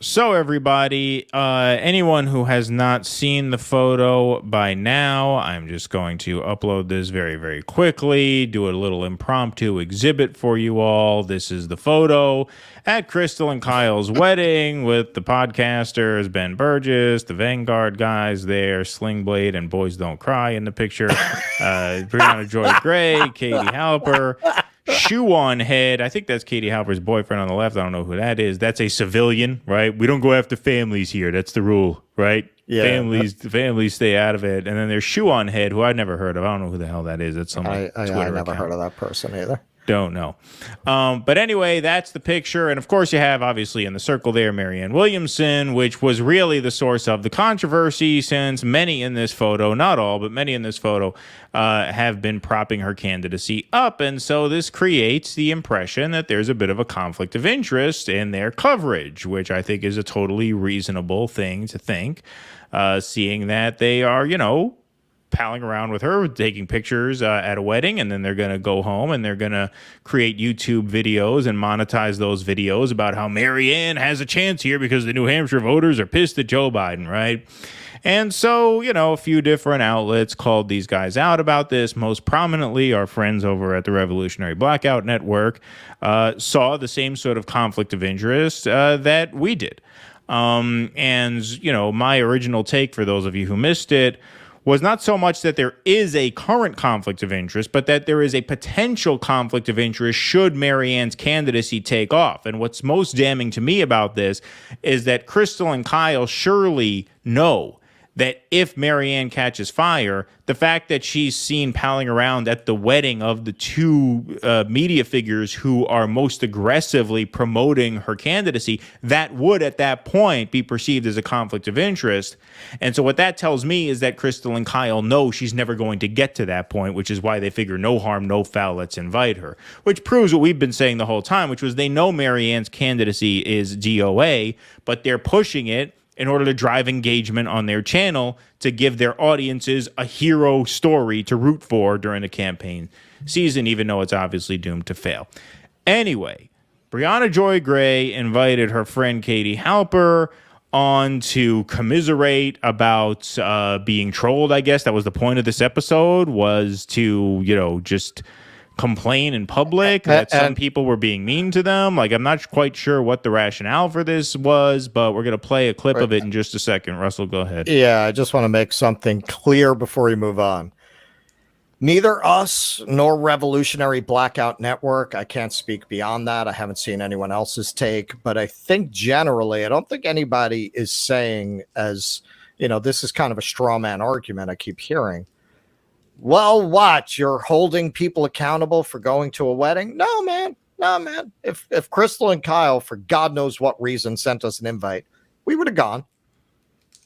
So everybody, anyone who has not seen the photo by now, I'm just going to upload this very, very quickly, do a little impromptu exhibit for you all. This is the photo at Krystal and Kyle's wedding with the podcasters, Ben Burgess, the Vanguard guys there, Sling Blade and Boys Don't Cry in the picture, Briahna Joy Gray, Katie Halper. Shoe on head. I think that's Katie Halper's boyfriend on the left. I don't know who that is. That's a civilian, right? We don't go after families here. That's the rule, right? Yeah. Families stay out of it. And then there's Shoe on head, who I'd never heard of. I don't know who the hell that is. That's some Twitter I never heard of that person either. Don't know. But anyway, that's the picture. And of course, you have, obviously, in the circle there, Marianne Williamson, which was really the source of the controversy, since many in this photo, not all, but many in this photo, have been propping her candidacy up. And so this creates the impression that there's a bit of a conflict of interest in their coverage, which I think is a totally reasonable thing to think, seeing that they are, palling around with her, taking pictures at a wedding, and then they're going to go home and they're going to create YouTube videos and monetize those videos about how Marianne has a chance here because the New Hampshire voters are pissed at Joe Biden, right? And so, a few different outlets called these guys out about this. Most prominently, our friends over at the Revolutionary Blackout Network saw the same sort of conflict of interest that we did. My original take, for those of you who missed it, was not so much that there is a current conflict of interest, but that there is a potential conflict of interest should Marianne's candidacy take off. And what's most damning to me about this is that Krystal and Kyle surely know that if Marianne catches fire, the fact that she's seen palling around at the wedding of the two media figures who are most aggressively promoting her candidacy, that would at that point be perceived as a conflict of interest. And so what that tells me is that Krystal and Kyle know she's never going to get to that point, which is why they figure no harm, no foul, let's invite her. Which proves what we've been saying the whole time, which was they know Marianne's candidacy is DOA, but they're pushing it in order to drive engagement on their channel to give their audiences a hero story to root for during the campaign season, even though it's obviously doomed to fail. Anyway, Briahna Joy Gray invited her friend Katie Halper on to commiserate about being trolled, I guess. That was the point of this episode, was to, just complain in public that some people were being mean to them. Like, I'm not quite sure what the rationale for this was, but we're going to play a clip of it in just a second. Russell, go ahead. Yeah, I just want to make something clear before we move on. Neither us nor Revolutionary Blackout Network, I can't speak beyond that. I haven't seen anyone else's take, but I think generally, I don't think anybody is saying, as, this is kind of a straw man argument I keep hearing. Well, what? You're holding people accountable for going to a wedding? No, man. If Krystal and Kyle, for God knows what reason, sent us an invite, we would have gone.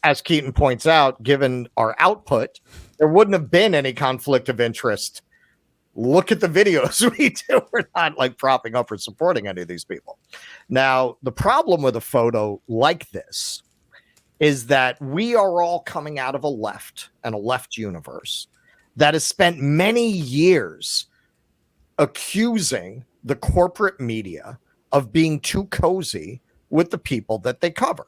As Keaton points out, given our output, there wouldn't have been any conflict of interest. Look at the videos we do. We're not like propping up or supporting any of these people. Now, the problem with a photo like this is that we are all coming out of a left universe that has spent many years accusing the corporate media of being too cozy with the people that they cover,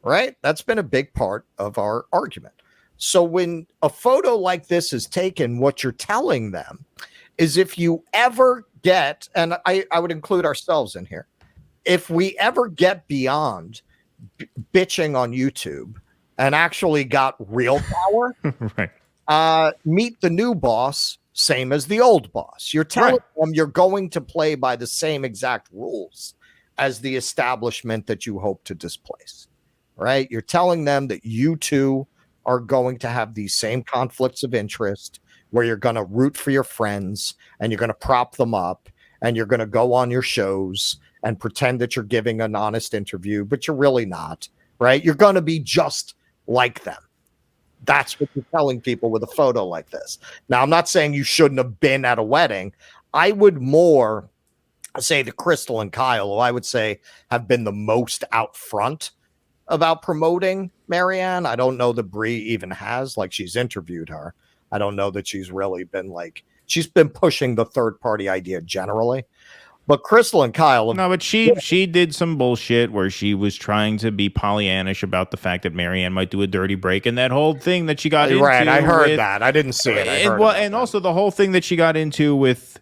right? That's been a big part of our argument. So when a photo like this is taken, what you're telling them is, if you ever get, and I would include ourselves in here, if we ever get beyond bitching on YouTube and actually got real power, right. Meet the new boss, same as the old boss. You're telling them you're going to play by the same exact rules as the establishment that you hope to displace, right? You're telling them that you two are going to have these same conflicts of interest, where you're going to root for your friends and you're going to prop them up and you're going to go on your shows and pretend that you're giving an honest interview, but you're really not, right? You're going to be just like them. That's what you're telling people with a photo like this. Now, I'm not saying you shouldn't have been at a wedding. I would more say the Krystal and Kyle, who I would say have been the most out front about promoting Marianne. I don't know that Bri even has, like, she's interviewed her. I don't know that she's really been she's been pushing the third party idea generally. But Krystal and Kyle. No, but she did some bullshit where she was trying to be Pollyannish about the fact that Marianne might do a dirty break, and that whole thing that she got into. Right, I heard that. I didn't see it. And also the whole thing that she got into with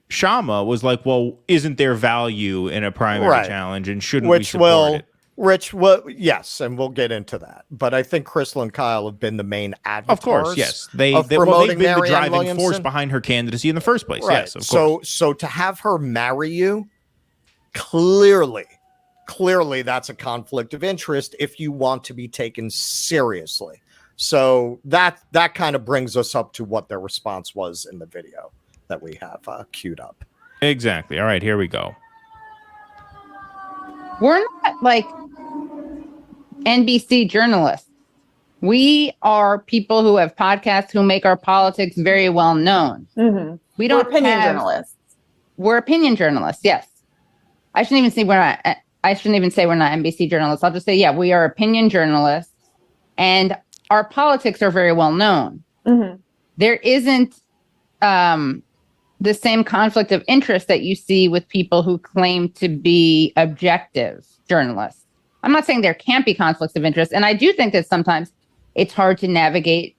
Shama was like, well, isn't there value in a primary challenge, and shouldn't we support it? Rich, well, yes, and we'll get into that. But I think Krystal and Kyle have been the main advocates. Of course, yes. They've been the driving force behind her candidacy in the first place. Right. Yes, of course. So to have her marry you, clearly that's a conflict of interest if you want to be taken seriously. So that kind of brings us up to what their response was in the video that we have queued up. Exactly. All right, here we go. We're not like NBC journalists. We are people who have podcasts who make our politics very well known. Mm-hmm. We're opinion journalists. We're opinion journalists. Yes. I shouldn't even say we're not NBC journalists. I'll just say, we are opinion journalists, and our politics are very well known. Mm-hmm. There isn't the same conflict of interest that you see with people who claim to be objective journalists. I'm not saying there can't be conflicts of interest. And I do think that sometimes it's hard to navigate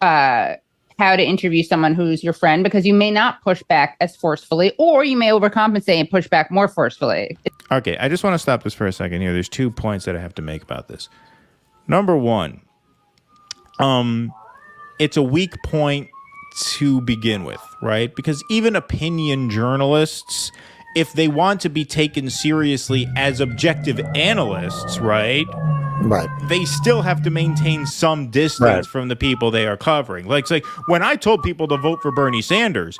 how to interview someone who's your friend, because you may not push back as forcefully, or you may overcompensate and push back more forcefully. Okay, I just want to stop this for a second here. There's 2 points that I have to make about this. Number one, it's a weak point to begin with, right? Because even opinion journalists, if they want to be taken seriously as objective analysts, right, they still have to maintain some distance from the people they are covering. Like when I told people to vote for Bernie Sanders,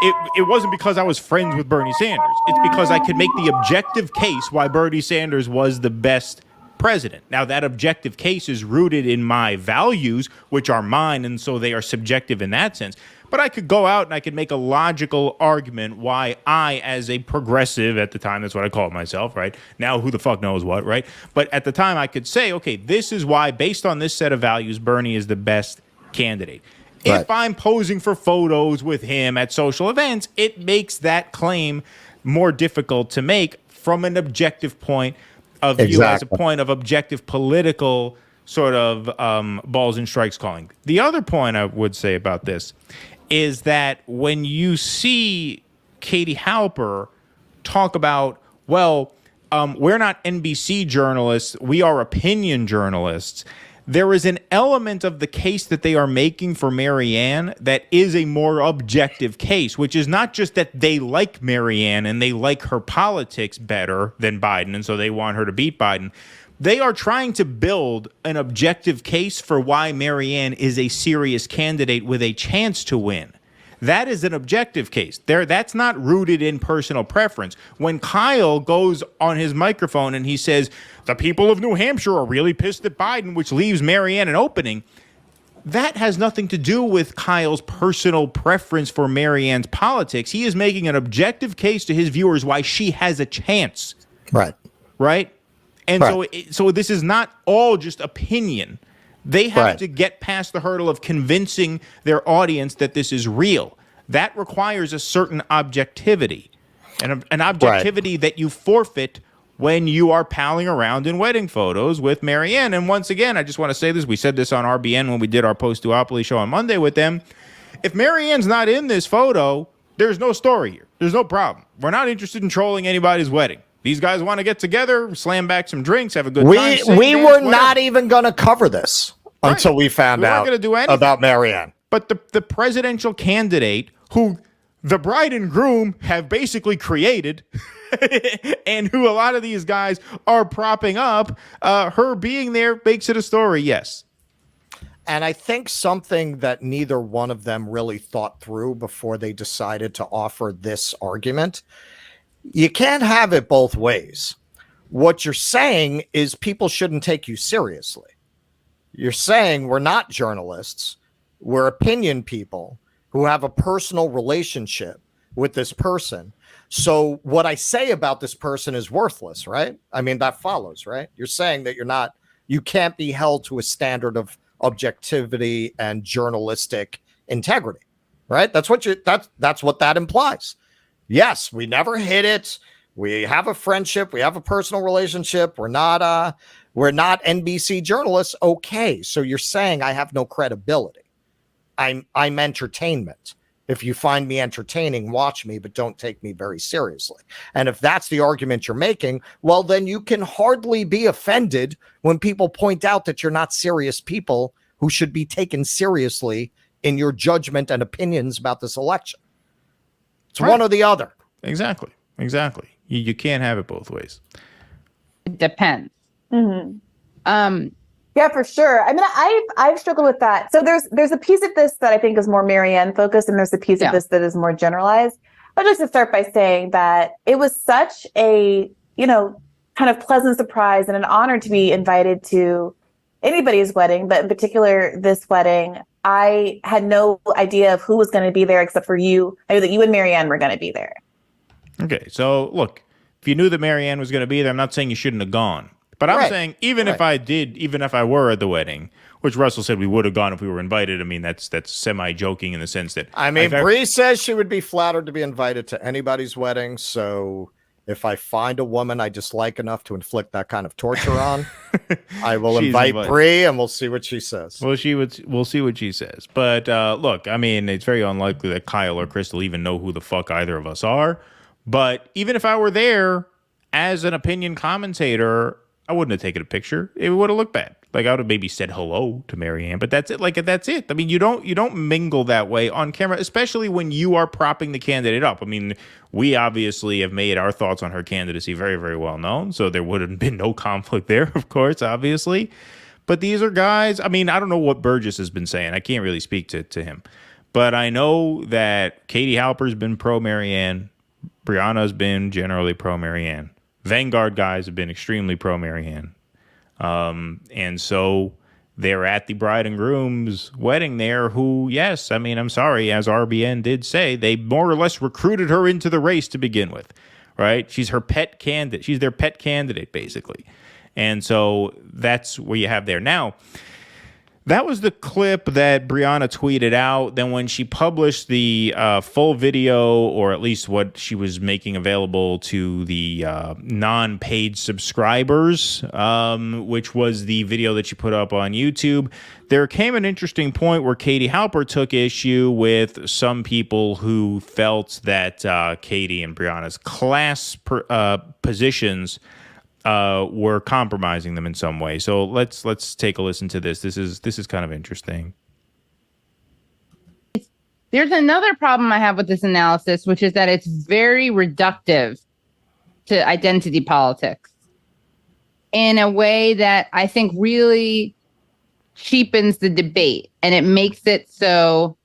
it wasn't because I was friends with Bernie Sanders. It's because I could make the objective case why Bernie Sanders was the best president. Now, that objective case is rooted in my values, which are mine, and so they are subjective in that sense. But I could go out and I could make a logical argument why I, as a progressive at the time, that's what I called myself, right? Now, who the fuck knows what, right? But at the time, I could say, okay, this is why, based on this set of values, Bernie is the best candidate. Right. If I'm posing for photos with him at social events, it makes that claim more difficult to make from an objective point of view, as a point of objective political sort of balls and strikes calling. The other point I would say about this is that when you see Katie Halper talk about, well, we're not NBC journalists, we are opinion journalists, there is an element of the case that they are making for Marianne that is a more objective case, which is not just that they like Marianne and they like her politics better than Biden, and so they want her to beat Biden. They are trying to build an objective case for why Marianne is a serious candidate with a chance to win. That is an objective case. That's not rooted in personal preference. When Kyle goes on his microphone and he says, the people of New Hampshire are really pissed at Biden, which leaves Marianne an opening, that has nothing to do with Kyle's personal preference for Marianne's politics. He is making an objective case to his viewers why she has a chance. Right? And so this is not all just opinion. They have to get past the hurdle of convincing their audience that this is real. That requires a certain objectivity, and an objectivity that you forfeit when you are palling around in wedding photos with Marianne. And once again, I just want to say this. We said this on RBN when we did our post-duopoly show on Monday with them. If Marianne's not in this photo, there's no story here. There's no problem. We're not interested in trolling anybody's wedding. These guys want to get together, slam back some drinks, have a good time. We were not even going to cover this until we found out about Marianne. But the presidential candidate who the bride and groom have basically created and who a lot of these guys are propping up, her being there makes it a story, yes. And I think something that neither one of them really thought through before they decided to offer this argument, you can't have it both ways. What you're saying is people shouldn't take you seriously. You're saying we're not journalists. We're opinion people who have a personal relationship with this person. So what I say about this person is worthless, right? I mean, that follows, right? You're saying that you can't be held to a standard of objectivity and journalistic integrity, right? That's what that implies. Yes, we never hit it. We have a friendship. We have a personal relationship. We're not NBC journalists. Okay, so you're saying I have no credibility. I'm entertainment. If you find me entertaining, watch me, but don't take me very seriously. And if that's the argument you're making, well, then you can hardly be offended when people point out that you're not serious people who should be taken seriously in your judgment and opinions about this election. It's one or the other. Exactly. You can't have it both ways. It depends. Yeah, for sure. I mean, I've struggled with that. So there's a piece of this that I think is more Marianne focused, and there's a piece of this that is more generalized. I'd like to start by saying that it was such a, kind of pleasant surprise and an honor to be invited to anybody's wedding, but in particular this wedding. I had no idea of who was going to be there except for you. I knew that you and Marianne were going to be there. Okay, so look, if you knew that Marianne was going to be there, I'm not saying you shouldn't have gone. But I'm saying even if I were at the wedding, which Russell said we would have gone if we were invited. I mean, that's semi-joking in the sense that... I mean, Bree says she would be flattered to be invited to anybody's wedding. So if I find a woman I dislike enough to inflict that kind of torture on, I will invite Bree and we'll see what she says. We'll see what she says. But look, I mean, it's very unlikely that Kyle or Krystal even know who the fuck either of us are. But even if I were there as an opinion commentator, I wouldn't have taken a picture. It would have looked bad. Like I would have maybe said hello to Marianne, but that's it. Like that's it. I mean, you don't mingle that way on camera, especially when you are propping the candidate up. I mean, we obviously have made our thoughts on her candidacy very, very well known, so there would have been no conflict there, of course, obviously. But these are guys. I mean, I don't know what Burgess has been saying. I can't really speak to him, but I know that Katie Halper's been pro Marianne. Briahna's been generally pro Marianne. Vanguard guys have been extremely pro Marianne. And so they're at the bride and groom's wedding there who, yes, I mean, I'm sorry, as RBN did say, they more or less recruited her into the race to begin with, right? She's her pet candidate. She's their pet candidate, basically. And so that's where you have there. Now, that was the clip that Briahna tweeted out. Then when she published the full video, or at least what she was making available to the non-paid subscribers, which was the video that she put up on YouTube, there came an interesting point where Katie Halper took issue with some people who felt that Katie and Briahna's class positions were compromising them in some way. So let's take a listen to this. This is kind of interesting. There's another problem I have with this analysis, which is that it's very reductive to identity politics in a way that I think really cheapens the debate, and it makes it so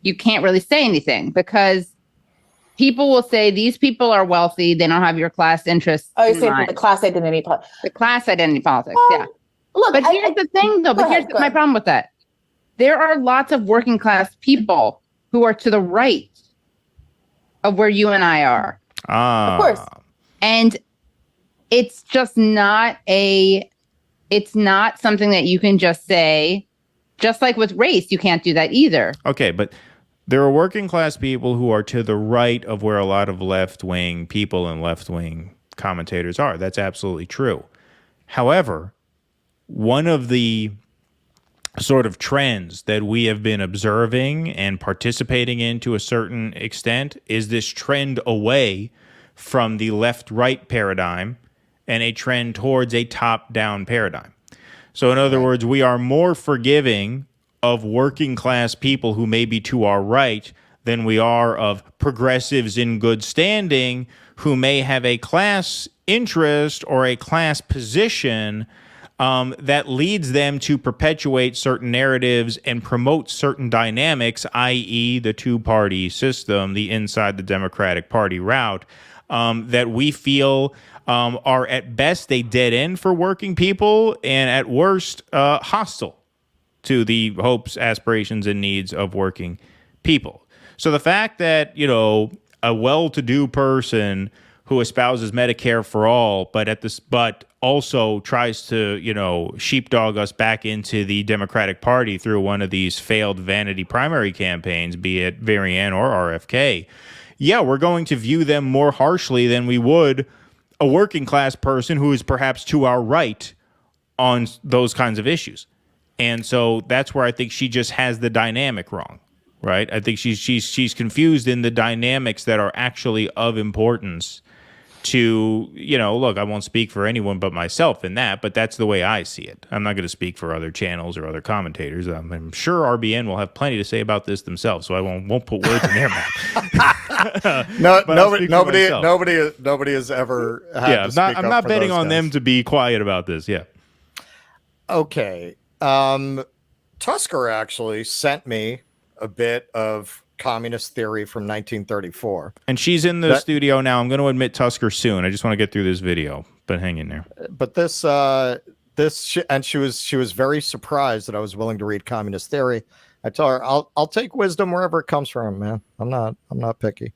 you can't really say anything because people will say these people are wealthy. They don't have your class interests. Oh, you're saying the class identity politics. The class identity politics, yeah. Look, but here's the thing, though. But here's my problem with that. There are lots of working class people who are to the right of where you and I are. Of course. And it's just not it's not something that you can just say, just like with race, you can't do that either. Okay, but there are working class people who are to the right of where a lot of left-wing people and left-wing commentators are. That's absolutely true. However, one of the sort of trends that we have been observing and participating in to a certain extent is this trend away from the left-right paradigm and a trend towards a top-down paradigm. So in other words, we are more forgiving of working class people who may be to our right than we are of progressives in good standing who may have a class interest or a class position that leads them to perpetuate certain narratives and promote certain dynamics, i.e. the two-party system, the inside the Democratic Party route, that we feel are at best a dead end for working people and at worst hostile to the hopes, aspirations, and needs of working people. So the fact that, a well-to-do person who espouses Medicare for all, but also tries to, sheepdog us back into the Democratic Party through one of these failed vanity primary campaigns, be it Marianne or RFK, yeah, we're going to view them more harshly than we would a working class person who is perhaps to our right on those kinds of issues. And so that's where I think she just has the dynamic wrong, right? I think she's confused in the dynamics that are actually of importance to, look, I won't speak for anyone but myself in that, but that's the way I see it. I'm not going to speak for other channels or other commentators. I'm sure RBN will have plenty to say about this themselves, so I won't put words in their mouth. Nobody has ever had to speak I'm not up for betting those on guys. them to be quiet about this. Yeah. Okay. Tusker actually sent me a bit of communist theory from 1934. And she's in the studio now. I'm going to admit Tusker soon. I just want to get through this video, but hang in there. But she was very surprised that I was willing to read communist theory. I told her I'll take wisdom wherever it comes from, man. I'm not picky.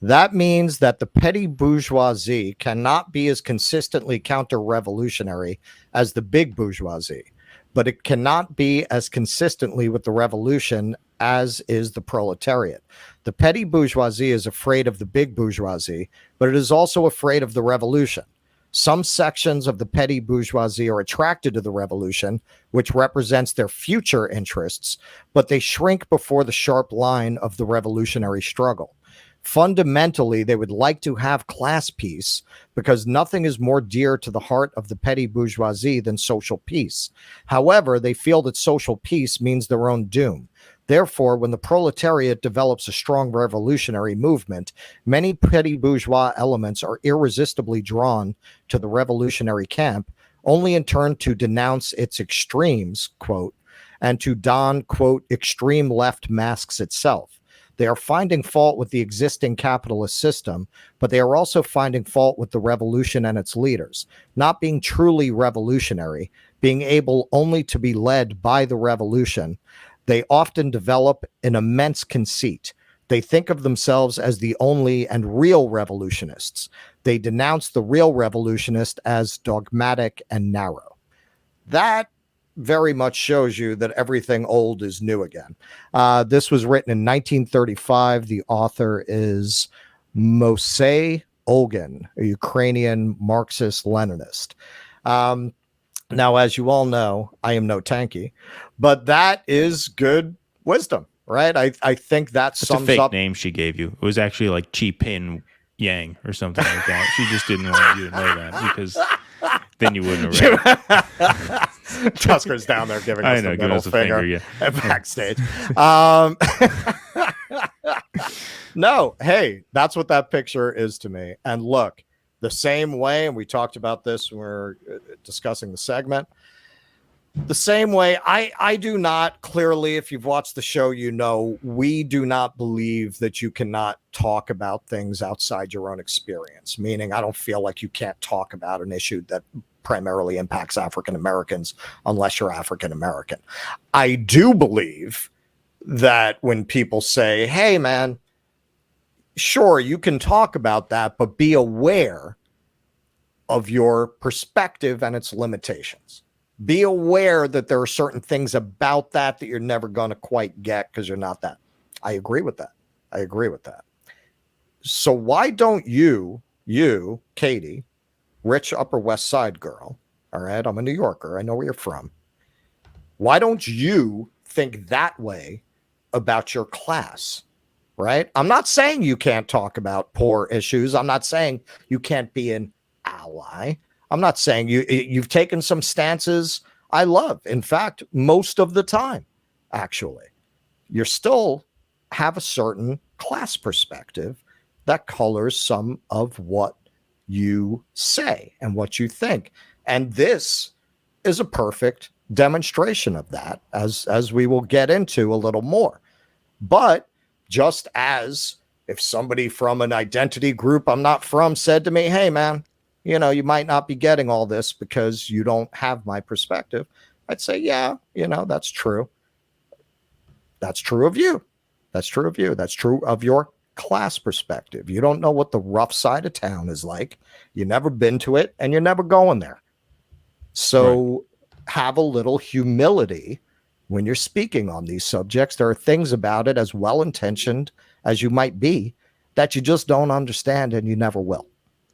That means that the petty bourgeoisie cannot be as consistently counter-revolutionary as the big bourgeoisie, but it cannot be as consistently with the revolution as is the proletariat. The petty bourgeoisie is afraid of the big bourgeoisie, but it is also afraid of the revolution. Some sections of the petty bourgeoisie are attracted to the revolution, which represents their future interests, but they shrink before the sharp line of the revolutionary struggle. Fundamentally, they would like to have class peace because nothing is more dear to the heart of the petty bourgeoisie than social peace. However, they feel that social peace means their own doom. Therefore, when the proletariat develops a strong revolutionary movement, many petty bourgeois elements are irresistibly drawn to the revolutionary camp, only in turn to denounce its extremes, quote, and to don, quote, extreme left masks itself. They are finding fault with the existing capitalist system, but they are also finding fault with the revolution and its leaders, not being truly revolutionary, being able only to be led by the revolution. They often develop an immense conceit. They think of themselves as the only and real revolutionists. They denounce the real revolutionist as dogmatic and narrow. That very much shows you that everything old is new again. This was written in 1935. The author is Moisey Olgin, a Ukrainian Marxist-Leninist. Now, as you all know, I am no tanky, but that is good wisdom, right? I think that sums a fake up. Name she gave you. It was actually like Chi Pin Yang or something like that. She just didn't want you to know that because then you wouldn't have read it. Tusker's down there giving us the middle finger, yeah. Backstage. No, hey, that's what that picture is to me. And look, the same way, and we talked about this when we were discussing the segment, the same way, I do not, clearly, if you've watched the show, we do not believe that you cannot talk about things outside your own experience, meaning I don't feel like you can't talk about an issue that primarily impacts African Americans unless you're African American. I do believe that when people say, hey, man, sure, you can talk about that, but be aware of your perspective and its limitations. Be aware that there are certain things about that you're never going to quite get because you're not that. I agree with that. So why don't you, Katie, rich Upper West Side girl, all right, I'm a New Yorker, I know where you're from. Why don't you think that way about your class, right? I'm not saying you can't talk about poor issues. I'm not saying you can't be an ally. I'm not saying you've taken some stances I love. In fact, most of the time, actually, you still have a certain class perspective that colors some of what you say and what you think. And this is a perfect demonstration of that, as we will get into a little more. But just as if somebody from an identity group I'm not from said to me, hey, man, you might not be getting all this because you don't have my perspective, I'd say, yeah, that's true. That's true of you. That's true of you. That's true of your class perspective. You don't know what the rough side of town is like. You've never been to it and you're never going there. So have a little humility when you're speaking on these subjects. There are things about it, as well-intentioned as you might be, that you just don't understand and you never will.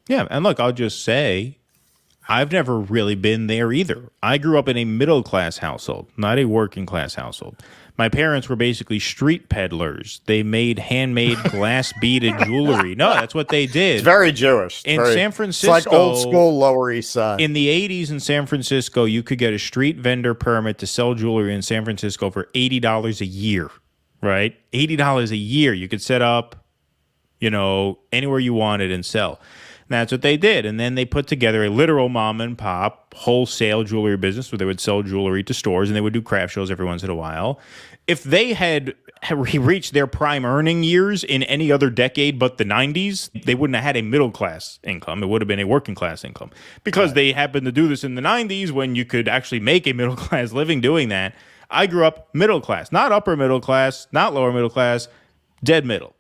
Yeah. And look, I'll just say, I've never really been there either. I grew up in a middle-class household, not a working-class household. My parents were basically street peddlers. They made handmade glass beaded jewelry. No, that's what they did. It's very Jewish. In San Francisco, it's like old school Lower East Side. In the 80s in San Francisco, you could get a street vendor permit to sell jewelry in San Francisco for $80 a year, right? $80 a year. You could set up, anywhere you wanted and sell. And that's what they did. And then they put together a literal mom and pop wholesale jewelry business where they would sell jewelry to stores and they would do craft shows every once in a while. If they had reached their prime earning years in any other decade but the 90s, they wouldn't have had a middle class income. It would have been a working class income because they happened to do this in the 90s when you could actually make a middle class living doing that. I grew up middle class, not upper middle class, not lower middle class, dead middle.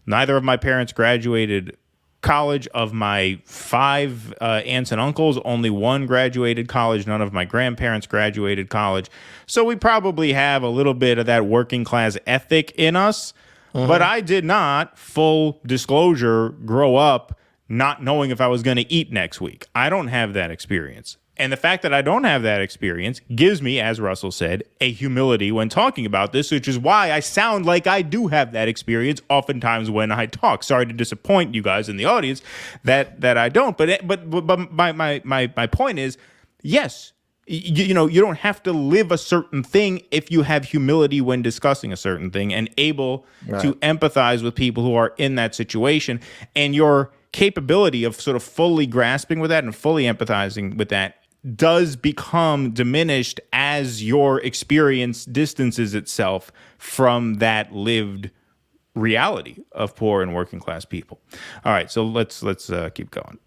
Neither of my parents graduated college. Of my 5 aunts and uncles, only one graduated college. None of my grandparents graduated college. So we probably have a little bit of that working class ethic in us. But I did not, full disclosure, grow up not knowing if I was going to eat next week. I don't have that experience. And the fact that I don't have that experience gives me, as Russell said, a humility when talking about this, which is why I sound like I do have that experience oftentimes when I talk. Sorry to disappoint you guys in the audience that I don't. But my point is, yes, you don't have to live a certain thing if you have humility when discussing a certain thing and able to empathize with people who are in that situation. And your capability of sort of fully grasping with that and fully empathizing with that does become diminished as your experience distances itself from that lived reality of poor and working class people. All right, so let's keep going.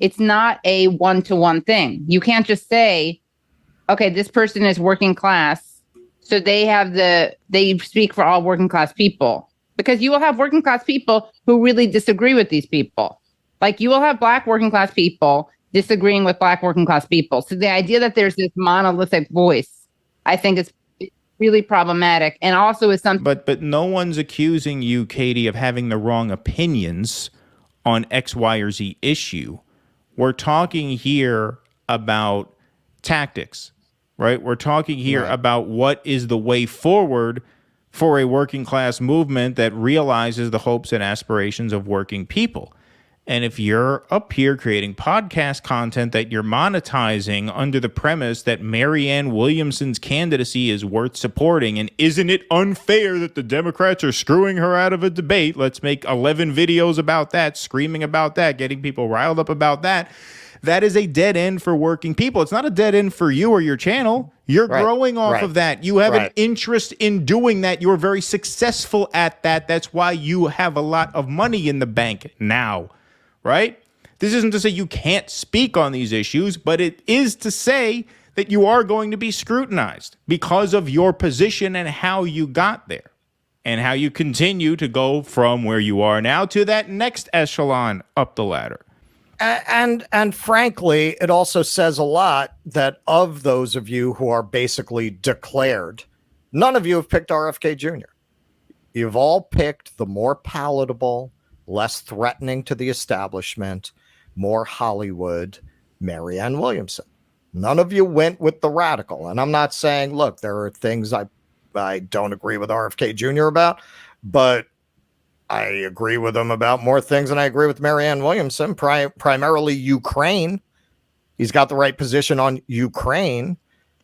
It's not a one-to-one thing. You can't just say, okay, this person is working class, so they speak for all working class people. Because you will have working class people who really disagree with these people. Like you will have Black working class people disagreeing with Black working class people. So the idea that there's this monolithic voice, I think is really problematic, and also is something. But no one's accusing you, Katie, of having the wrong opinions on X, Y, or Z issue. We're talking here about tactics, right? We're talking here about what is the way forward for a working class movement that realizes the hopes and aspirations of working people. And if you're up here creating podcast content that you're monetizing under the premise that Marianne Williamson's candidacy is worth supporting, and isn't it unfair that the Democrats are screwing her out of a debate? Let's make 11 videos about that, screaming about that, getting people riled up about that. That is a dead end for working people. It's not a dead end for you or your channel. You're growing off of that. You have an interest in doing that. You're very successful at that. That's why you have a lot of money in the bank now, right? This isn't to say you can't speak on these issues, but it is to say that you are going to be scrutinized because of your position and how you got there and how you continue to go from where you are now to that next echelon up the ladder. And frankly, it also says a lot that of those of you who are basically declared, none of you have picked RFK Jr. You've all picked the more palatable, less threatening to the establishment, more Hollywood Marianne Williamson. None of you went with the radical. And I'm not saying, look, there are things I don't agree with RFK Jr. about, but I agree with him about more things than I agree with Marianne Williamson, primarily Ukraine. He's got the right position on Ukraine.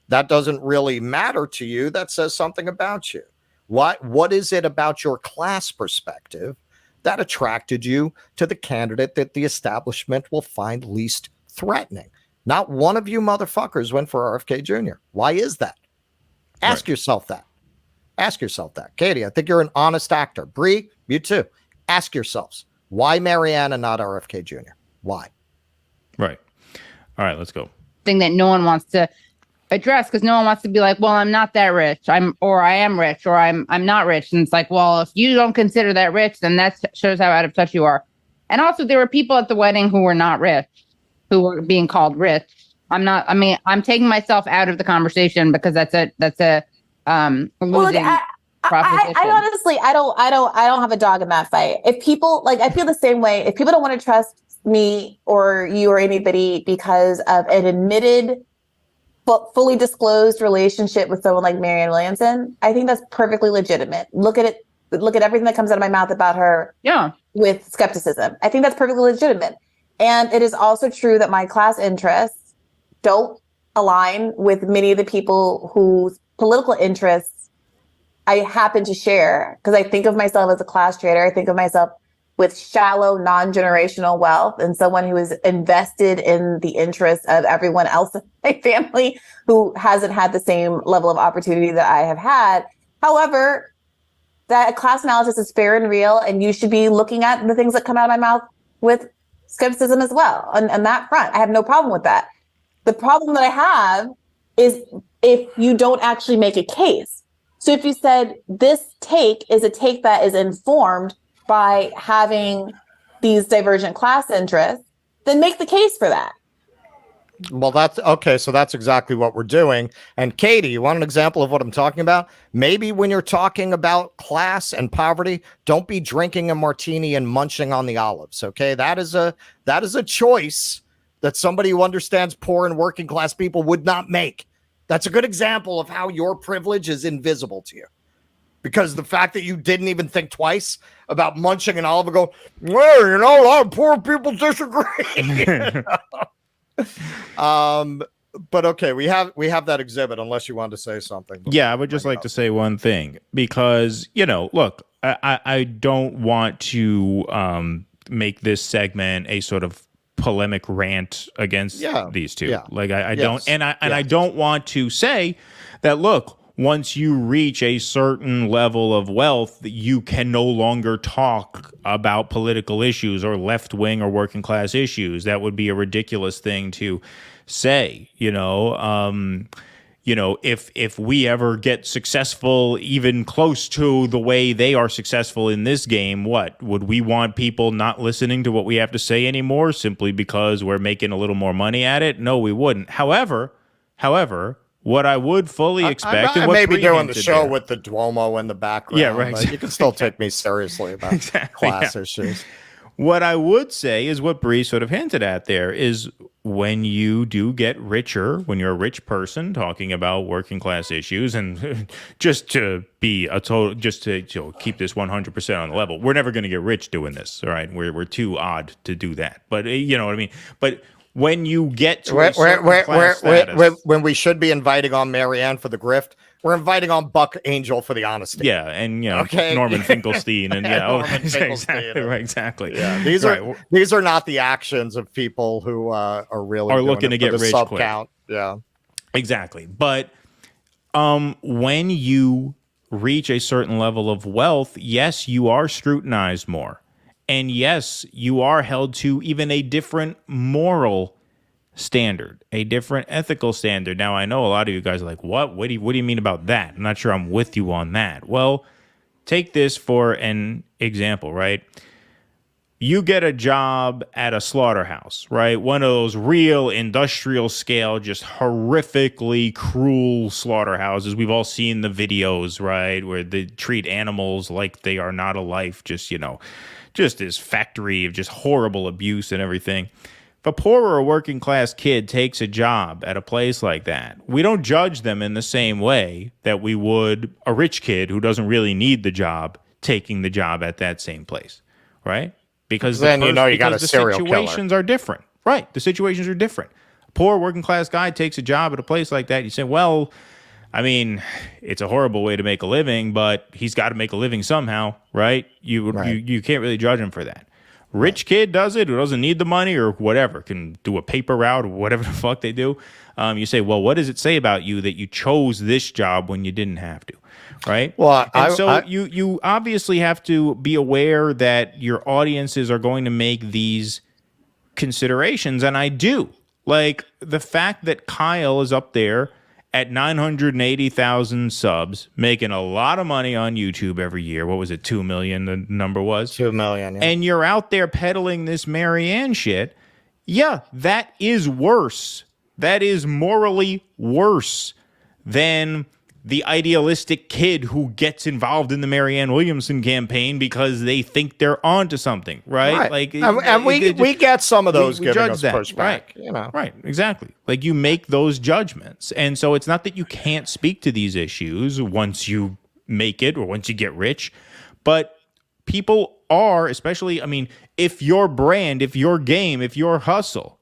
That doesn't really matter to you. That says something about you. What is it about your class perspective that attracted you to the candidate that the establishment will find least threatening? Not one of you motherfuckers went for RFK Jr. Why is that? Ask yourself that. Ask yourself that. Katie, I think you're an honest actor. Bree, you too. Ask yourselves, why Marianne and not RFK Jr.? Why? Right. All right, let's go. Thing that no one wants to address because no one wants to be like, well, I'm not that rich. I am rich, or I'm not rich. And it's like, well, if you don't consider that rich, then that shows how out of touch you are. And also there were people at the wedding who were not rich, who were being called rich. I'm taking myself out of the conversation because that's a losing proposition. I honestly, I don't have a dog in that fight. If people I feel the same way. If people don't want to trust me or you or anybody because of an admitted but fully disclosed relationship with someone like Marianne Williamson, I think that's perfectly legitimate. Look at it. Look at everything that comes out of my mouth about her with skepticism. I think that's perfectly legitimate. And it is also true that my class interests don't align with many of the people whose political interests I happen to share, because I think of myself as a class trader. I think of myself with shallow, non-generational wealth and someone who is invested in the interests of everyone else in my family who hasn't had the same level of opportunity that I have had. However, that class analysis is fair and real, and you should be looking at the things that come out of my mouth with skepticism as well. On that front, I have no problem with that. The problem that I have is if you don't actually make a case. So if you said this take is a take that is informed by having these divergent class interests, then make the case for that. Well, that's okay. So that's exactly what we're doing. And Katie, you want an example of what I'm talking about? Maybe when you're talking about class and poverty, don't be drinking a martini and munching on the olives. Okay, that is a choice that somebody who understands poor and working class people would not make. That's a good example of how your privilege is invisible to you. Because the fact that you didn't even think twice about munching an olive and go, well, a lot of poor people disagree. But okay, we have that exhibit, unless you wanted to say something. Yeah, I would just like to say one thing, because, look, I don't want to make this segment a sort of polemic rant against these two. Yeah. Like I don't, and I don't want to say that, look, once you reach a certain level of wealth, you can no longer talk about political issues or left-wing or working class issues. That would be a ridiculous thing to say, if we ever get successful, even close to the way they are successful in this game, what would we want people not listening to what we have to say anymore simply because we're making a little more money at it? No, we wouldn't. However, what I would fully expect, I may be doing the show with the Duomo in the background. Yeah, right. But you can still take me seriously about class issues. What I would say is what Bree sort of hinted at there is when you do get richer, when you're a rich person talking about working class issues, and just to be to keep this 100% on the level, we're never going to get rich doing this. All right, we're too odd to do that. But you know what I mean. But when you get to when we should be inviting on Marianne for the grift, we're inviting on Buck Angel for the honesty. Yeah, and Norman Finkelstein and exactly. Yeah, these are not the actions of people who are really looking to get rich quick. Count. Yeah, exactly. But when you reach a certain level of wealth, yes, you are scrutinized more. And yes, you are held to even a different moral standard, a different ethical standard. Now, I know a lot of you guys are like, what? What do you mean about that? I'm not sure I'm with you on that. Well, take this for an example, right? You get a job at a slaughterhouse, right? One of those real industrial scale, just horrifically cruel slaughterhouses. We've all seen the videos, right? Where they treat animals like they are not alive, just this factory of just horrible abuse and everything. If a poor or a working class kid takes a job at a place like that, we don't judge them in the same way that we would a rich kid who doesn't really need the job taking the job at that same place, right? Because then you got a serial killer. The situations are different, right? The situations are different. A poor working class guy takes a job at a place like that. You say, well, I mean, it's a horrible way to make a living, but he's got to make a living somehow, right? You can't really judge him for that. Rich kid does it, who doesn't need the money or whatever, can do a paper route or whatever the fuck they do. You say, well, what does it say about you that you chose this job when you didn't have to, right? Well, you obviously have to be aware that your audiences are going to make these considerations, and I do. Like the fact that Kyle is up there at 980,000 subs, making a lot of money on YouTube every year. What was it, 2 million the number was? 2 million, yeah. And you're out there peddling this Marianne shit. Yeah, that is worse. That is morally worse than the idealistic kid who gets involved in the Marianne Williamson campaign because they think they're onto something, right? Like, and we get some of those we giving judge us that, pushback, right? You know, right? Exactly. Like, you make those judgments, and so it's not that you can't speak to these issues once you make it or once you get rich, but people are, especially, I mean, if your brand, if your game, if your hustle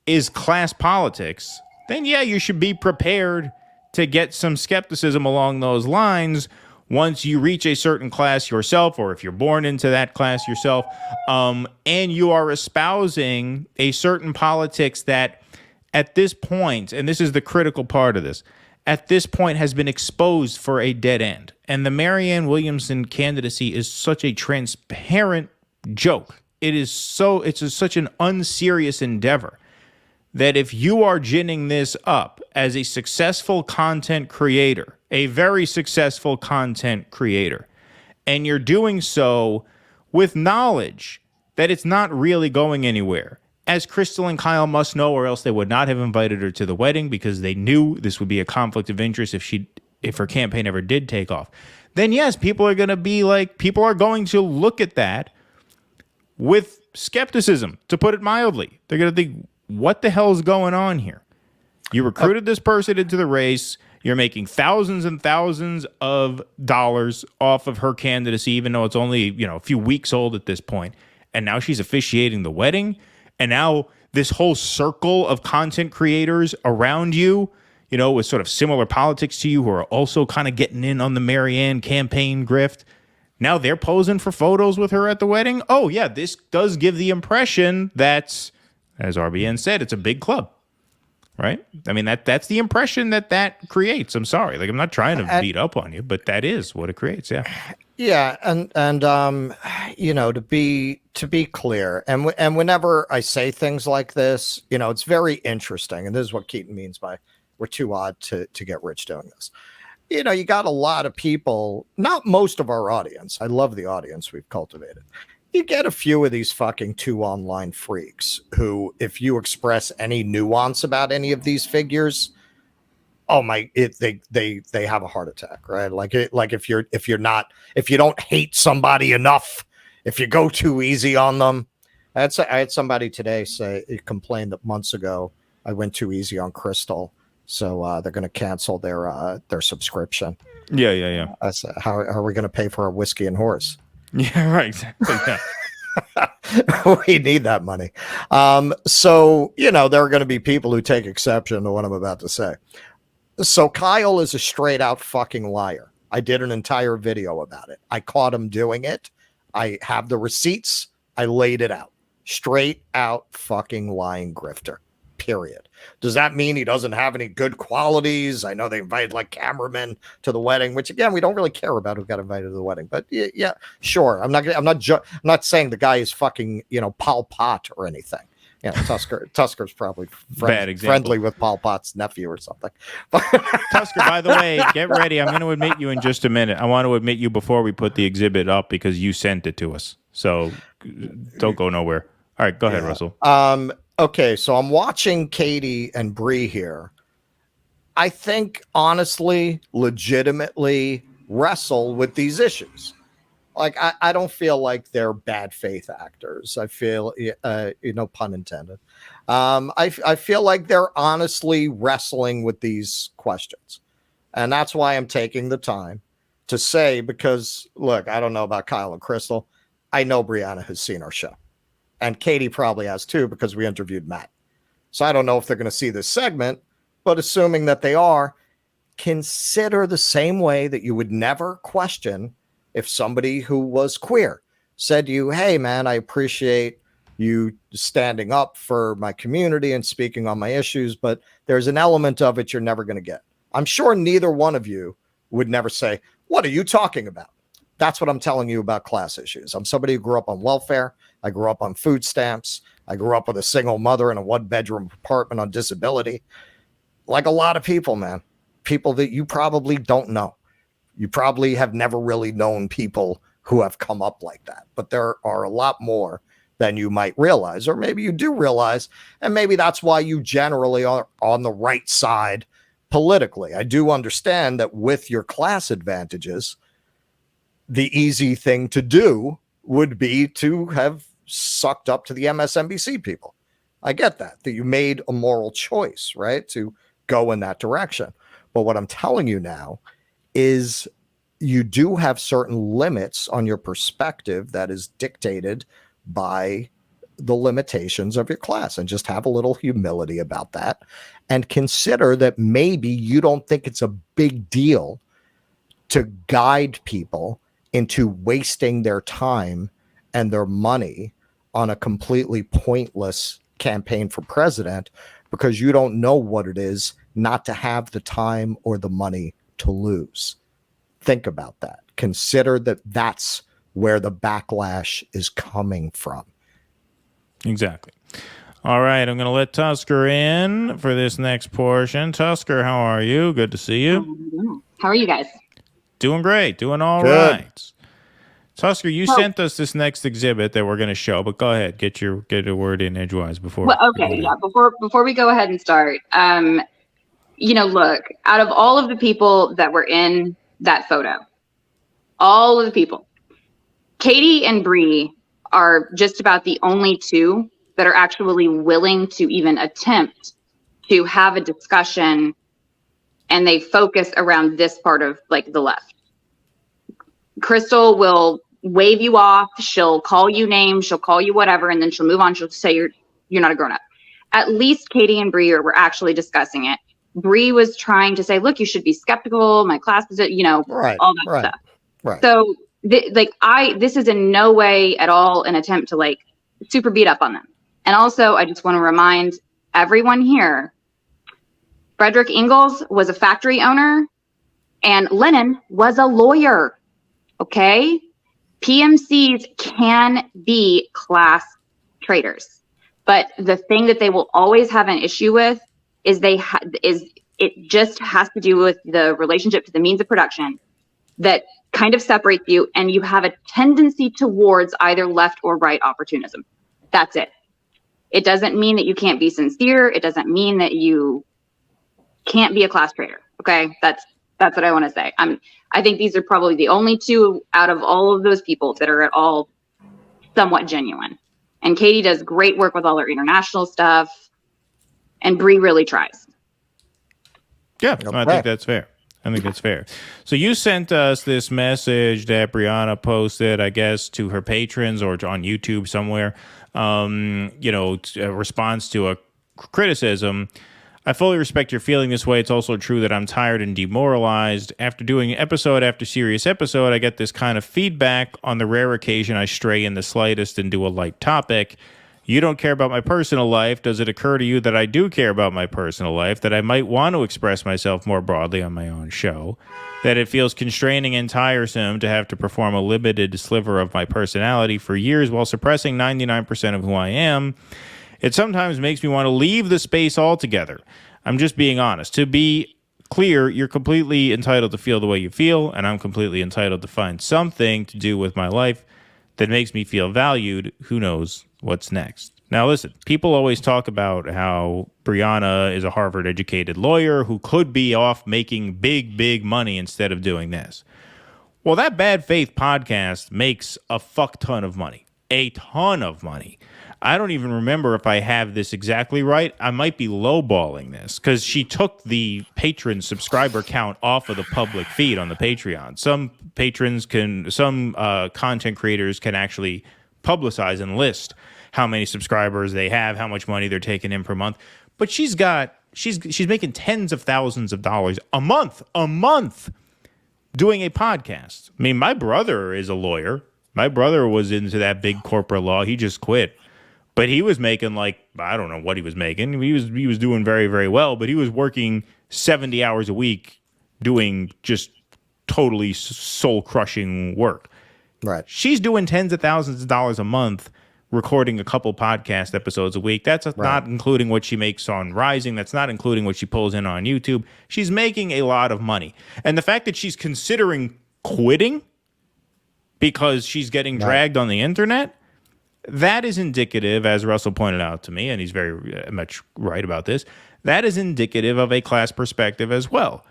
is class politics, then yeah, you should be prepared to get some skepticism along those lines once you reach a certain class yourself, or if you're born into that class yourself, and you are espousing a certain politics that at this point, and this is the critical part of this, at this point has been exposed for a dead end. And the Marianne Williamson candidacy is such a transparent joke. It's such an unserious endeavor that if you are ginning this up as a successful content creator, a very successful content creator, and you're doing so with knowledge that it's not really going anywhere, as Krystal and Kyle must know, or else they would not have invited her to the wedding because they knew this would be a conflict of interest if her campaign ever did take off, then yes, people are going to look at that with skepticism, to put it mildly. They're going to think, what the hell is going on here? You recruited this person into the race. You're making thousands and thousands of dollars off of her candidacy, even though it's only, a few weeks old at this point. And now she's officiating the wedding. And now this whole circle of content creators around you, with sort of similar politics to you, who are also kind of getting in on the Marianne campaign grift, now they're posing for photos with her at the wedding. Oh, yeah, this does give the impression that, as RBN said, it's a big club, right? I mean, that's the impression that creates. I'm sorry. Like, I'm not trying to beat up on you, but that is what it creates, yeah. Yeah, and to be clear, and whenever I say things like this, it's very interesting, and this is what Keaton means by we're too odd to get rich doing this. You got a lot of people, not most of our audience. I love the audience we've cultivated. You get a few of these fucking two online freaks who, if you express any nuance about any of these figures, they have a heart attack, right? Like if you don't hate somebody enough, if you go too easy on them. I had somebody today complain that months ago I went too easy on Krystal, so they're going to cancel their subscription. Yeah. I said, how are we going to pay for our whiskey and horse? Yeah, right. Exactly. Yeah. We need that money. So there are going to be people who take exception to what I'm about to say. So Kyle is a straight out fucking liar. I did an entire video about it. I caught him doing it. I have the receipts. I laid it out. Straight out fucking lying grifter. Period. Does that mean he doesn't have any good qualities? I know they invited like cameramen to the wedding, which again, we don't really care about who got invited to the wedding, but yeah, sure. I'm not saying the guy is fucking, Pol Pot or anything. Tusker's probably friendly with Pol Pot's nephew or something. Tusker, by the way, get ready. I'm going to admit you in just a minute. I want to admit you before we put the exhibit up because you sent it to us. So don't go nowhere. All right, go ahead, Russell. Okay, so I'm watching Katie and Bree here. I think, honestly, legitimately wrestle with these issues. Like, I don't feel like they're bad faith actors. I feel, no pun intended. I feel like they're honestly wrestling with these questions. And that's why I'm taking the time to say, because, look, I don't know about Kyle and Krystal. I know Briahna has seen our show. And Katie probably has too, because we interviewed Matt. So I don't know if they're going to see this segment, but assuming that they are, consider the same way that you would never question if somebody who was queer said to you, hey, man, I appreciate you standing up for my community and speaking on my issues, but there's an element of it you're never going to get. I'm sure neither one of you would never say, what are you talking about? That's what I'm telling you about class issues. I'm somebody who grew up on welfare. I grew up on food stamps. I grew up with a single mother in a one-bedroom apartment on disability. Like a lot of people, man. People that you probably don't know. You probably have never really known people who have come up like that. But there are a lot more than you might realize. Or maybe you do realize. And maybe that's why you generally are on the right side politically. I do understand that with your class advantages, the easy thing to do would be to have sucked up to the MSNBC people. I get that you made a moral choice, right, to go in that direction. But what I'm telling you now is you do have certain limits on your perspective that is dictated by the limitations of your class, and just have a little humility about that and consider that maybe you don't think it's a big deal to guide people into wasting their time and their money on a completely pointless campaign for president, because you don't know what it is not to have the time or the money to lose. Think about that. Consider that that's where the backlash is coming from. Exactly. All right, I'm going to let Tusker in for this next portion. Tusker, how are you? Good to see you. How are you guys? Doing great. Doing all Good. right. Tusker, you sent us this next exhibit that we're going to show, but go ahead, get a word in edgewise before. Well, okay, yeah. Before we go ahead and start, look, out of all of the people that were in that photo, all of the people, Katie and Bree are just about the only two that are actually willing to even attempt to have a discussion, and they focus around this part of like the left. Krystal will wave you off. She'll call you names. She'll call you whatever, and then she'll move on. She'll say you're not a grown up. At least Katie and Bree were actually discussing it. Bree was trying to say, look, you should be skeptical. My class is, Right, all that right, stuff. right. So this is in no way at all an attempt to like super beat up on them. And also, I just want to remind everyone here, Frederick Ingalls was a factory owner and Lenin was a lawyer. Okay. PMCs can be class traitors, but the thing that they will always have an issue with is it just has to do with the relationship to the means of production that kind of separates you, and you have a tendency towards either left or right opportunism. That's it. It doesn't mean that you can't be sincere. It doesn't mean that you can't be a class traitor. Okay, that's what I want to say. I think these are probably the only two out of all of those people that are at all somewhat genuine. And Katie does great work with all her international stuff, and Bree really tries. Yeah, I think that's fair. So you sent us this message that Briahna posted, I guess, to her patrons or on YouTube somewhere, a response to a criticism. I fully respect your feeling this way. It's also true that I'm tired and demoralized. After doing episode after serious episode, I get this kind of feedback on the rare occasion I stray in the slightest and do a light topic. You don't care about my personal life. Does it occur to you that I do care about my personal life, that I might want to express myself more broadly on my own show, that it feels constraining and tiresome to have to perform a limited sliver of my personality for years while suppressing 99% of who I am? It sometimes makes me want to leave the space altogether. I'm just being honest. To be clear, you're completely entitled to feel the way you feel, and I'm completely entitled to find something to do with my life that makes me feel valued. Who knows what's next? Now, listen, people always talk about how Briahna is a Harvard-educated lawyer who could be off making big, big money instead of doing this. Well, that Bad Faith podcast makes a fuck ton of money. A ton of money. I don't even remember if I have this exactly right. I might be lowballing this because she took the patron subscriber count off of the public feed on the Patreon. Some patrons content creators can actually publicize and list how many subscribers they have, how much money they're taking in per month. But she's making tens of thousands of dollars a month doing a podcast. I mean, my brother is a lawyer. My brother was into that big corporate law. He just quit. But he was making I don't know what he was making. He was doing very, very well, but he was working 70 hours a week doing just totally soul-crushing work. Right. She's doing tens of thousands of dollars a month recording a couple podcast episodes a week. That's not including what she makes on Rising. That's not including what she pulls in on YouTube. She's making a lot of money. And the fact that she's considering quitting because she's getting dragged on the internet, that is indicative, as Russell pointed out to me, and he's very much right about this, that is indicative of a class perspective as well.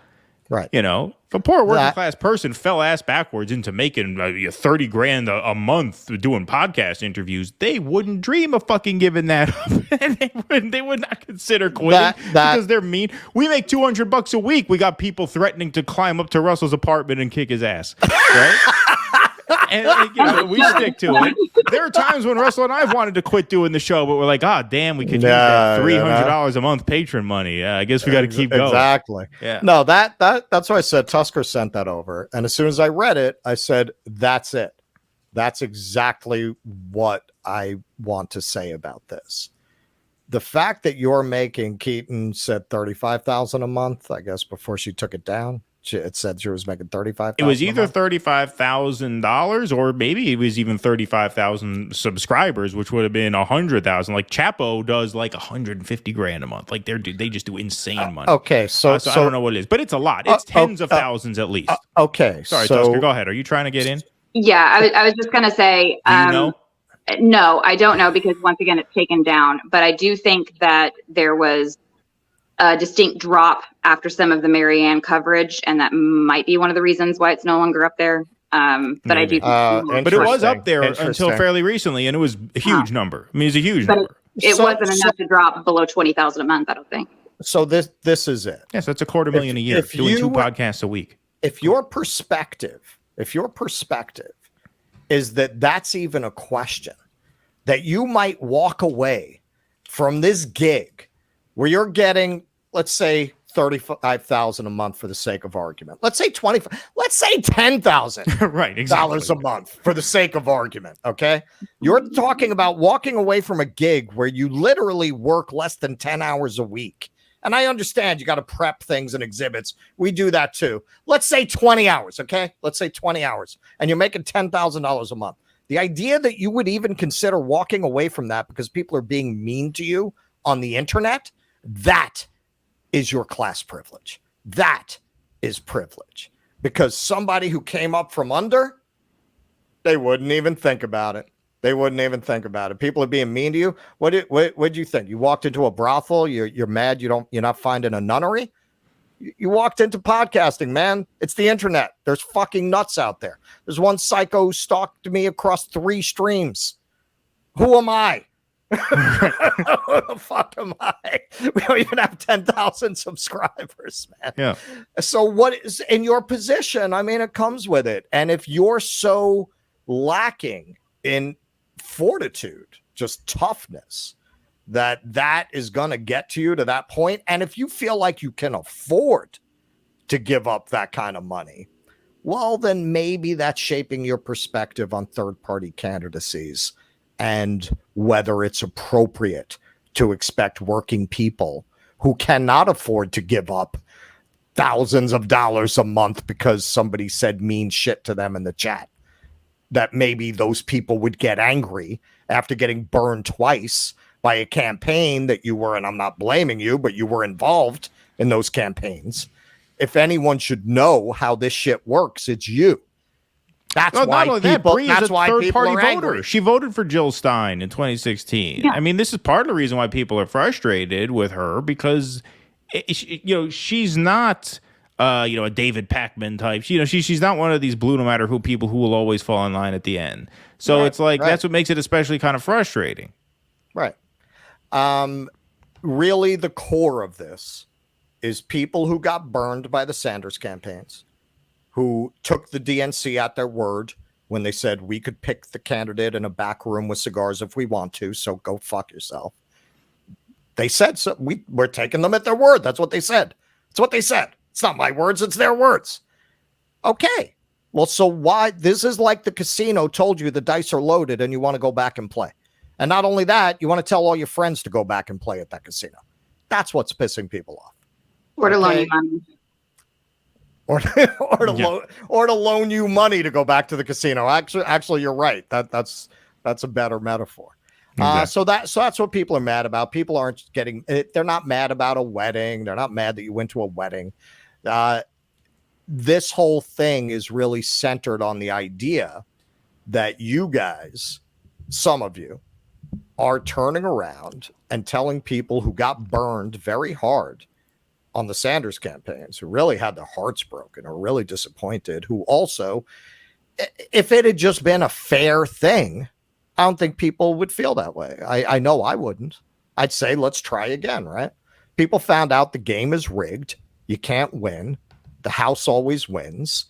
Right. You know, if a poor working class person fell ass backwards into making $30,000 a month doing podcast interviews, they wouldn't dream of fucking giving that up. And they would not consider quitting because they're mean. We make $200 a week. We got people threatening to climb up to Russell's apartment and kick his ass. Right? And you know, we stick to it. There are times when Russell and I have wanted to quit doing the show, but we're like, damn, we could use that $300 a month patron money. I guess we got to keep going. Exactly. Yeah. No, that's why I said Tusker sent that over. And as soon as I read it, I said, that's it. That's exactly what I want to say about this. The fact that you're making, Keaton said $35,000 a month, I guess, before she took it down. It said she was making $35,000. It was either $35,000 or maybe it was even 35,000 subscribers, which would have been 100,000. Like Chapo does like 150 grand a month. Like they just do insane money. Okay, so I don't know what it is, but it's a lot. It's tens of thousands at least. Okay, sorry, Tusker, go ahead. Are you trying to get in? Yeah, I was just gonna say. Do you know? No, I don't know because once again it's taken down. But I do think that there was a distinct drop after some of the Marianne coverage, and that might be one of the reasons why it's no longer up there. But I do. But it was up there until fairly recently, and it was a huge number. I mean, it's a huge number. It wasn't enough to drop below 20,000 a month, I don't think. So this is it. Yes, that's $250,000 a year. Doing 2 podcasts a week. If your perspective is that that's even a question, that you might walk away from this gig where you're getting, let's say, $35,000 a month for the sake of argument. Let's say $10,000 right, exactly. a month for the sake of argument. Okay. You're talking about walking away from a gig where you literally work less than 10 hours a week. And I understand you got to prep things and exhibits. We do that too. Let's say 20 hours. Okay. Let's say 20 hours and you're making $10,000 a month. The idea that you would even consider walking away from that because people are being mean to you on the internet, that is your class privilege. That is privilege. Because somebody who came up from under, they wouldn't even think about it. People are being mean to you. What did you think? You walked into a brothel, you're mad you're not finding a nunnery? You walked into podcasting, man. It's the internet. There's fucking nuts out there. There's one psycho who stalked me across 3 streams. Who am I? Who the fuck am I? We don't even have 10,000 subscribers, man. Yeah. So what is in your position? I mean, it comes with it. And if you're so lacking in fortitude, just toughness, that is going to get to you to that point. And if you feel like you can afford to give up that kind of money, well, then maybe that's shaping your perspective on third-party candidacies and whether it's appropriate to expect working people who cannot afford to give up thousands of dollars a month because somebody said mean shit to them in the chat, that maybe those people would get angry after getting burned twice by a campaign that you were, and I'm not blaming you, but you were involved in those campaigns. If anyone should know how this shit works, it's you. That's why people are angry. She voted for Jill Stein in 2016. Yeah. I mean, this is part of the reason why people are frustrated with her because, she's not, a David Pakman type. She's not one of these blue no matter who people who will always fall in line at the end. So it's like that's what makes it especially kind of frustrating. Right. Really, the core of this is people who got burned by the Sanders campaigns, who took the DNC at their word when they said we could pick the candidate in a back room with cigars if we want to, so go fuck yourself. They said so. We're taking them at their word. That's what they said. It's what they said. It's not my words. It's their words. Okay. Well, so why? This is like the casino told you the dice are loaded and you want to go back and play. And not only that, you want to tell all your friends to go back and play at that casino. That's what's pissing people off. Or to loan you money. Or to loan you money to go back to the casino. Actually, you're right. That's a better metaphor. Exactly. So that's what people are mad about. People aren't getting. They're not mad about a wedding. They're not mad that you went to a wedding. This whole thing is really centered on the idea that you guys, some of you, are turning around and telling people who got burned very hard on the Sanders campaigns, who really had their hearts broken, are really disappointed, who also, if it had just been a fair thing, I don't think people would feel that way. I know I wouldn't. I'd say, let's try again, right? People found out the game is rigged. You can't win. The house always wins.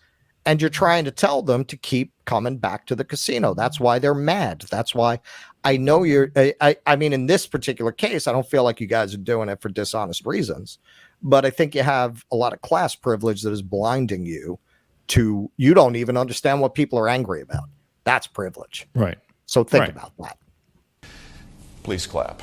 And you're trying to tell them to keep coming back to the casino. That's why they're mad. That's why I know I mean, in this particular case, I don't feel like you guys are doing it for dishonest reasons. But I think you have a lot of class privilege that is blinding you to, you don't even understand what people are angry about. That's privilege. Right. So think about that. Please clap.